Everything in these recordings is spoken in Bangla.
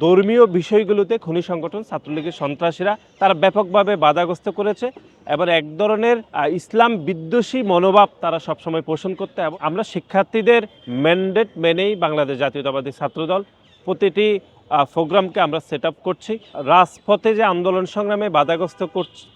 ধর্মীয় বিষয়গুলোতে খনি সংগঠন ছাত্রলীগের সন্ত্রাসীরা তারা ব্যাপকভাবে বাধাগ্রস্ত করেছে এবং এক ধরনের ইসলাম বিদ্বেষী মনোভাব তারা সবসময় পোষণ করতে। এবং আমরা শিক্ষার্থীদের ম্যান্ডেট মেনেই বাংলাদেশ জাতীয়তাবাদী ছাত্রদল প্রতিটি প্রোগ্রামকে আমরা সেট আপ করছি। রাজপথে যে আন্দোলন সংগ্রামে বাধাগ্রস্ত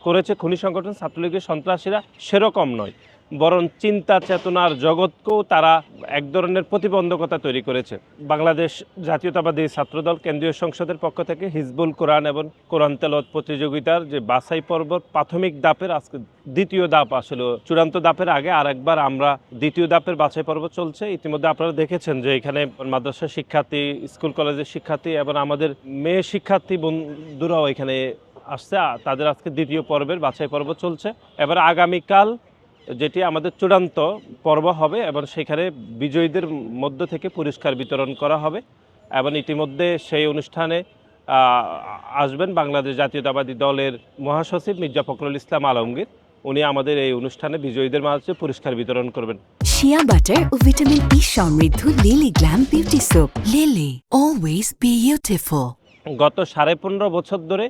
করেছে খনি সংগঠন ছাত্রলীগের সন্ত্রাসীরা সেরকম নয়, বরং চিন্তা চেতনার জগৎকেও তারা এক ধরনের প্রতিবন্ধকতা তৈরি করেছে। বাংলাদেশ জাতীয়তাবাদী ছাত্রদল কেন্দ্রীয় সংসদের পক্ষ থেকে হিজবুল কোরআন এবং কোরআন তেলাওয়াত প্রতিযোগিতার যে বাছাই পর্ব প্রাথমিক ধাপের আজকে দ্বিতীয় ধাপ, আসলে চূড়ান্ত ধাপের আগে আরেকবার আমরা দ্বিতীয় ধাপের বাছাই পর্ব চলছে। ইতিমধ্যে আপনারা দেখেছেন যে এখানে মাদ্রাসা শিক্ষার্থী, স্কুল কলেজের শিক্ষার্থী এবং আমাদের মেয়ে শিক্ষার্থী বন্ধুরাও এখানে আসছে। তাদের আজকে দ্বিতীয় পর্বের বাছাই পর্ব চলছে। এবার আগামীকাল যেটি আমাদের চূড়ান্ত পর্ব হবে এবং সেখানে বিজয়ীদের মধ্য থেকে পুরস্কার বিতরণ করা হবে। এবং ইতিমধ্যে সেই অনুষ্ঠানে আসবেন বাংলাদেশ জাতীয়তাবাদী দলের মহাসচিব মির্জা ফখরুল ইসলাম আলমগীর। উনি আমাদের এই অনুষ্ঠানে বিজয়ীদের মাঝে পুরস্কার বিতরণ করবেন। শিয়া বাটার ও ভিটামিন ই সমৃদ্ধ lily glam beauty soap. Lily, always beautiful. গত 15.5 বছর ধরে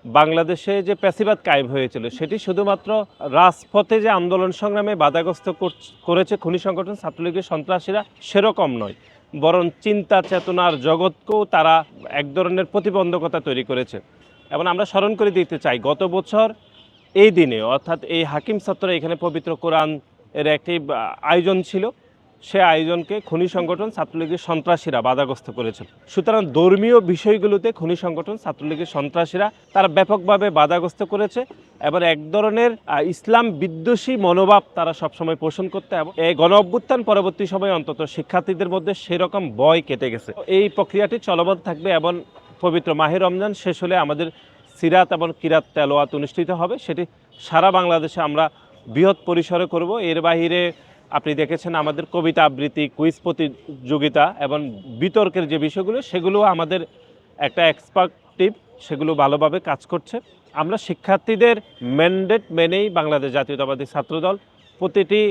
বাংলাদেশে যে প্যাসিবাদ কায়েম হয়েছিল সেটি শুধুমাত্র রাজপথে যে আন্দোলন সংগ্রামে বাধাগ্রস্ত করেছে খনি সংগঠন ছাত্রলীগের সন্ত্রাসীরা সেরকম নয়, বরং চিন্তা চেতনার জগৎকেও তারা এক ধরনের প্রতিবন্ধকতা তৈরি করেছে। এবং আমরা স্মরণ করে দিতে চাই, গত বছর এই দিনে অর্থাৎ এই হাকিম ছাত্র এখানে পবিত্র কোরআন এর একটি আয়োজন ছিল, সে আয়োজনকে খনি সংগঠন ছাত্রলীগের সন্ত্রাসীরা বাধাগ্রস্ত করেছে। সুতরাং ধর্মীয় বিষয়গুলোতে খনি সংগঠন ছাত্রলীগের সন্ত্রাসীরা তারা ব্যাপকভাবে বাধাগ্রস্ত করেছে এবং এক ধরনের ইসলাম বিদ্বেষী মনোভাব তারা সবসময় পোষণ করতে। এবং এই গণ অভ্যুত্থান পরবর্তী সময়ে অন্তত শিক্ষার্থীদের মধ্যে সেরকম ভয় কেটে গেছে। এই প্রক্রিয়াটি চলমান থাকবে এবং পবিত্র মাহে রমজান শেষ হলে আমাদের সিরাত এবং কিরাত তেলাওয়াত অনুষ্ঠিত হবে। সেটি সারা বাংলাদেশে আমরা বৃহৎ পরিসরে করব। এর বাহিরে আপনি দেখেছেন আমাদের কবিতা আবৃত্তি, কুইজ প্রতিযোগিতা এবং বিতর্কের যে বিষয়গুলো সেগুলো আমাদের একটা এক্সপার্ট টিম সেগুলো ভালোভাবে কাজ করছে। আমরা শিক্ষার্থীদের ম্যান্ডেট মেনেই বাংলাদেশ জাতীয়তাবাদী ছাত্রদল প্রতিটি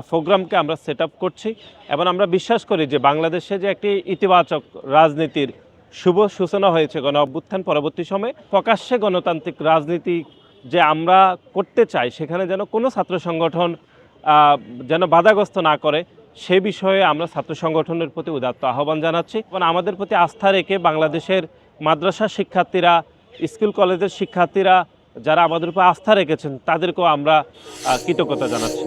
প্রোগ্রামকে আমরা সেট আপ করছি এবং আমরা বিশ্বাস করি যে বাংলাদেশে যে একটি ইতিবাচক রাজনীতির শুভ সূচনা হয়েছে গণ অভ্যুত্থান পরবর্তী সময়ে, প্রকাশ্যে গণতান্ত্রিক রাজনীতি যে আমরা করতে চাই সেখানে যেন কোনো ছাত্র সংগঠন যেন বাধাগ্রস্ত না করে সে বিষয়ে আমরা ছাত্র সংগঠনের প্রতি উদাত্ত আহ্বান জানাচ্ছি। এবং আমাদের প্রতি আস্থা রেখে বাংলাদেশের মাদ্রাসা শিক্ষার্থীরা, স্কুল কলেজের শিক্ষার্থীরা যারা আমাদের উপর আস্থা রেখেছেন তাদেরকেও আমরা কৃতজ্ঞতা জানাচ্ছি।